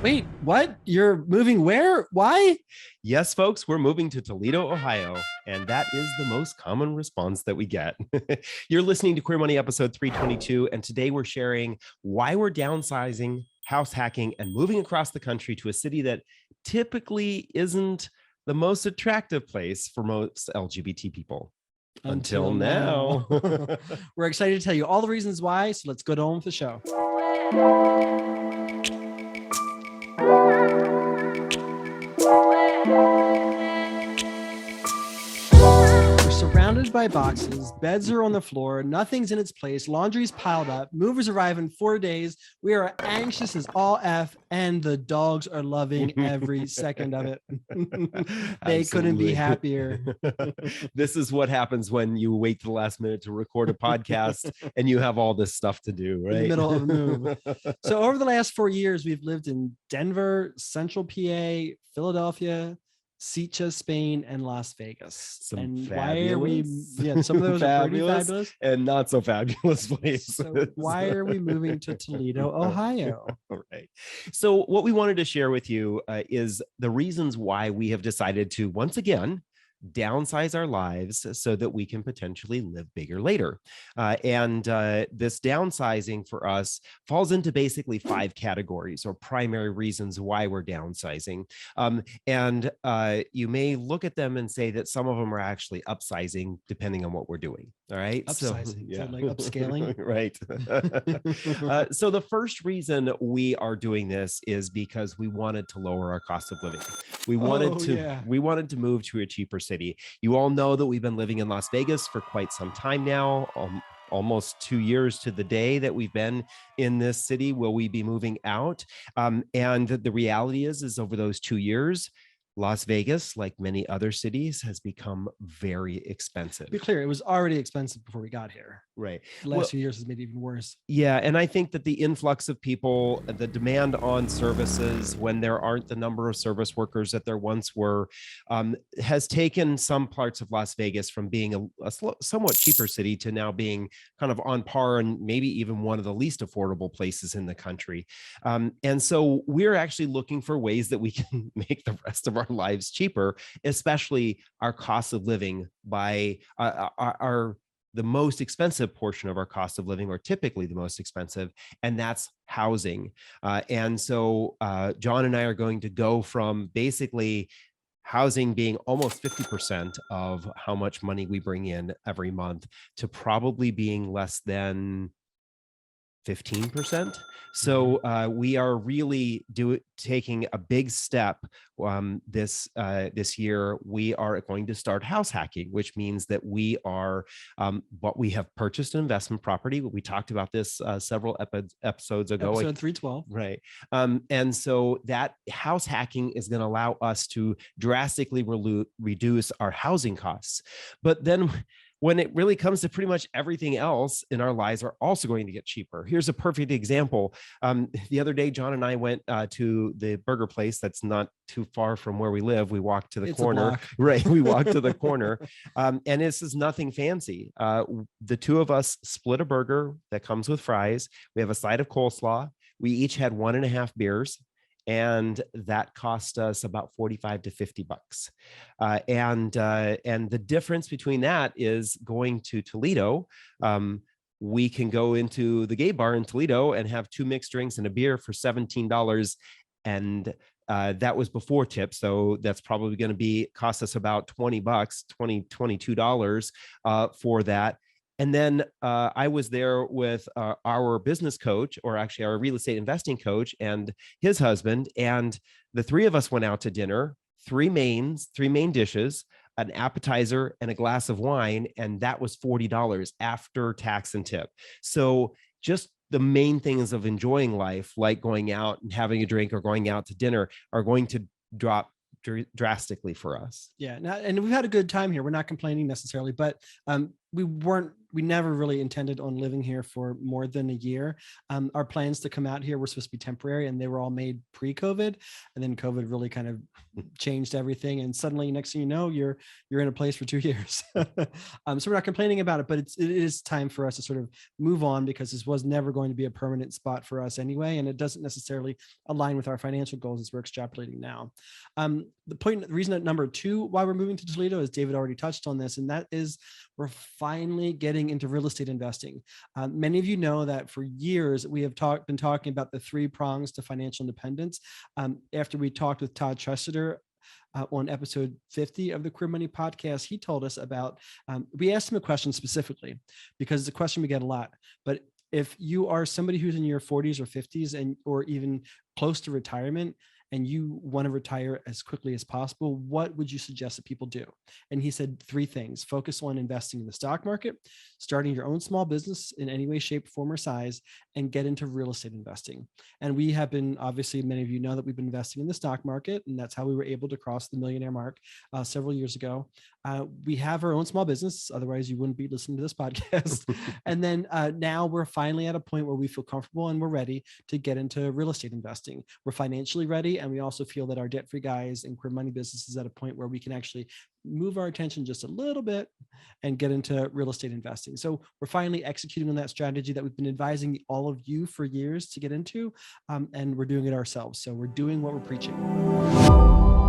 Wait, what? You're moving where? Why? Yes, folks, we're moving to Toledo, Ohio, and that is the most common response that we get. You're listening to Queer Money episode 322, and today we're sharing why we're downsizing, house hacking, and moving across the country to a city that typically isn't the most attractive place for most LGBT people. Until now. We're excited to tell you all the reasons why, so let's go on with the show. We're surrounded by boxes, beds are on the floor, nothing's in its place, laundry's piled up, movers arrive in 4 days, we are anxious as all F, and the dogs are loving every second of it. They couldn't be happier. This is what happens when you wait to the last minute to record a podcast and you have all this stuff to do, right? In the middle of a move. So over the last 4 years, we've lived in Denver, Central PA, Philadelphia, Sitges, Spain, and Las Vegas. Why are we? Yeah, some of those are pretty fabulous and not so fabulous places. So why are we moving to Toledo, Ohio? All right. So what we wanted to share with you is the reasons why we have decided to once again downsize our lives so that we can potentially live bigger later. This downsizing for us falls into basically 5 categories or primary reasons why we're downsizing. You may look at them and say that some of them are actually upsizing depending on what we're doing. All right. Upsizing. So like upscaling. Right. So the first reason we are doing this is because we wanted to lower our cost of living. We wanted to move to a cheaper city. You all know that we've been living in Las Vegas for quite some time now. Almost 2 years to the day that we've been in this city. Will we be moving out? And the reality is over those 2 years, Las Vegas, like many other cities, has become very expensive. To be clear, it was already expensive before we got here. Right. The last few years has made it even worse. Yeah. And I think that the influx of people, the demand on services when there aren't the number of service workers that there once were, has taken some parts of Las Vegas from being a somewhat cheaper city to now being kind of on par and maybe even one of the least affordable places in the country. And so we're actually looking for ways that we can make the rest of our lives cheaper, especially our cost of living by the most expensive portion of our cost of living, or typically the most expensive, and that's housing. And so John and I are going to go from basically housing being almost 50% of how much money we bring in every month to probably being less than 15%. So we are really taking a big step this year. We are going to start house hacking, which means that we are we have purchased an investment property. We talked about this several episodes ago. Episode 312. Right. And so that house hacking is going to allow us to drastically reduce our housing costs. But then when it really comes to pretty much everything else in our lives are also going to get cheaper. Here's a perfect example. The other day, John and I went to the burger place that's not too far from where we live. We walked to the corner, right? We walked to the corner, and this is nothing fancy. The two of us split a burger that comes with fries. We have a side of coleslaw. We each had 1.5 beers. And that cost us about $45 to $50. And the difference between that is going to Toledo. We can go into the gay bar in Toledo and have 2 mixed drinks and a beer for $17. And that was before tips. So that's probably going to cost us about $22 for that. And then I was there with our business coach, or actually our real estate investing coach, and his husband. And the 3 of us went out to dinner, 3 main dishes, an appetizer, and a glass of wine. And that was $40 after tax and tip. So just the main things of enjoying life, like going out and having a drink or going out to dinner, are going to drop drastically for us. Yeah. And we've had a good time here. We're not complaining necessarily, but we weren't we never really intended on living here for more than a year. Our plans to come out here were supposed to be temporary, and they were all made pre-COVID, and then COVID really kind of changed everything. And suddenly, next thing you know, you're in a place for 2 years. So we're not complaining about it, but it is time for us to sort of move on, because this was never going to be a permanent spot for us anyway, and it doesn't necessarily align with our financial goals as we're extrapolating now. The reason at number 2 why we're moving to Toledo is David already touched on this, and that is we're finally getting into real estate investing. Many of you know that for years we have been talking about the 3 prongs to financial independence. After we talked with Todd Tressiter on episode 50 of the Queer Money podcast, he told us about, we asked him a question specifically because it's a question we get a lot. But if you are somebody who's in your 40s or 50s or even close to retirement, and you want to retire as quickly as possible, what would you suggest that people do? And he said 3 things: focus on investing in the stock market, starting your own small business in any way, shape, form, or size, and get into real estate investing. And we have been, obviously, many of you know that we've been investing in the stock market, and that's how we were able to cross the millionaire mark several years ago. We have our own small business, otherwise you wouldn't be listening to this podcast. And then now we're finally at a point where we feel comfortable and we're ready to get into real estate investing. We're financially ready, and we also feel that our debt-free guys and Queer Money business is at a point where we can actually move our attention just a little bit and get into real estate investing. So we're finally executing on that strategy that we've been advising all of you for years to get into, and we're doing it ourselves. So we're doing what we're preaching.